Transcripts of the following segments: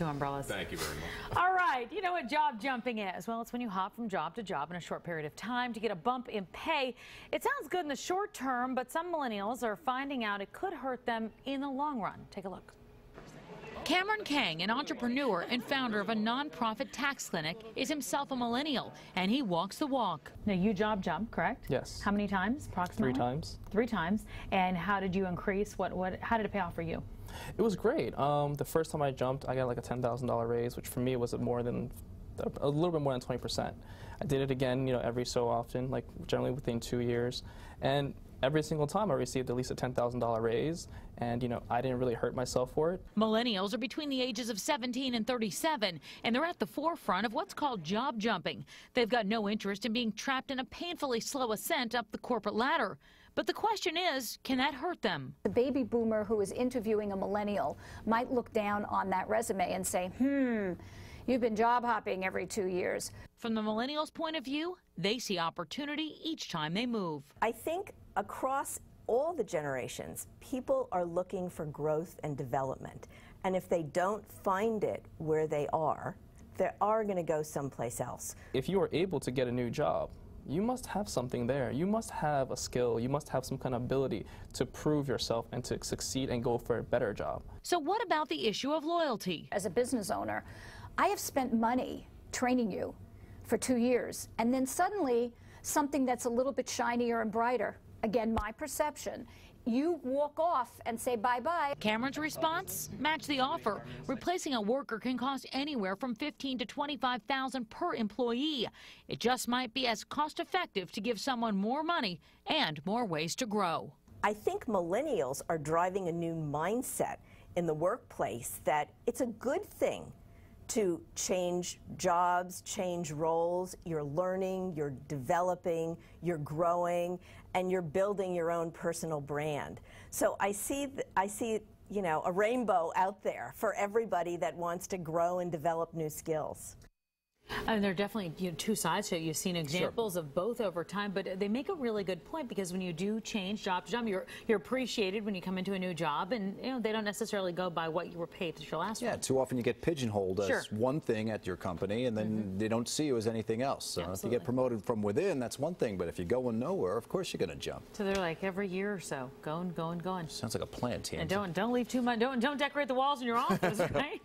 2 umbrellas. Thank you very much. All right, you know what job jumping is? Well, it's when you hop from job to job in a short period of time to get a bump in pay. It sounds good in the short term, but some millennials are finding out it could hurt them in the long run. Take a look. Cameron Kang, an entrepreneur and founder of a nonprofit tax clinic, is himself a millennial, and he walks the walk. Now, you job jump, correct? Yes. How many times, approximately? 3 times. 3 times. And how did you increase? How did it pay off for you? It was great. The first time I jumped, I got like a $10,000 raise, which for me was a little bit more than 20%. I did it again, every so often, like generally within 2 years, and every single time I received at least a $10,000 raise, and I didn't really hurt myself for it. Millennials are between the ages of 17 and 37, and they're at the forefront of what's called job jumping. They've got no interest in being trapped in a painfully slow ascent up the corporate ladder. But the question is, can that hurt them? The baby boomer who is interviewing a millennial might look down on that resume and say, you've been job hopping every 2 years. From the millennials' point of view, they see opportunity each time they move. I think across all the generations, people are looking for growth and development. And if they don't find it where they are going to go someplace else. If you are able to get a new job, you must have something there. You must have a skill. You must have some kind of ability to prove yourself and to succeed and go for a better job. So what about the issue of loyalty? As a business owner, I have spent money training you for 2 years, and then suddenly something that's a little bit shinier and brighter, again, my perception, you walk off and say bye-bye. Cameron's response? Match the offer. Replacing a worker can cost anywhere from $15,000 to $25,000 per employee. It just might be as cost-effective to give someone more money and more ways to grow. I think millennials are driving a new mindset in the workplace that it's a good thing to change jobs, change roles. You're learning, you're developing, you're growing, and you're building your own personal brand. So I see a rainbow out there for everybody that wants to grow and develop new skills. And there are definitely 2 sides to it. You've seen examples of both over time, but they make a really good point, because when you do change job to job, you're appreciated when you come into a new job, and they don't necessarily go by what you were paid at your last one. Yeah, too often you get pigeonholed as one thing at your company, and then they don't see you as anything else. So if you get promoted from within, that's one thing, but if you're going nowhere, of course you're going to jump. So they're like every year or so, going. Sounds like a plan, team. And don't leave too much. Don't decorate the walls in your office, right?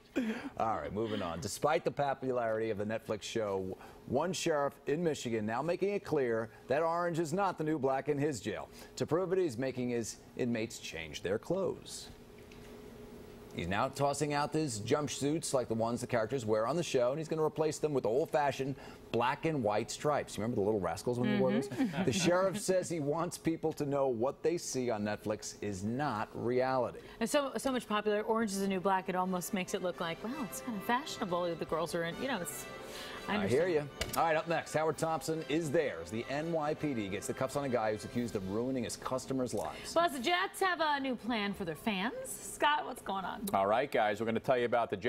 All right, moving on. Despite the popularity of the Netflix show, one sheriff in Michigan now making it clear that orange is not the new black in his jail. To prove it, he's making his inmates change their clothes. He's now tossing out his jumpsuits like the ones the characters wear on the show, and he's going to replace them with old-fashioned black and white stripes. You remember the Little Rascals when you wore those? The sheriff says he wants people to know what they see on Netflix is not reality. And so much popular. Orange is the new black. It almost makes it look like, wow, it's kind of fashionable. The girls are in, I hear you. All right, up next, Howard Thompson is there as the NYPD gets the cuffs on a guy who's accused of ruining his customers' lives. Plus, the Jets have a new plan for their fans. Scott, what's going on? All right, guys, we're going to tell you about the Jets.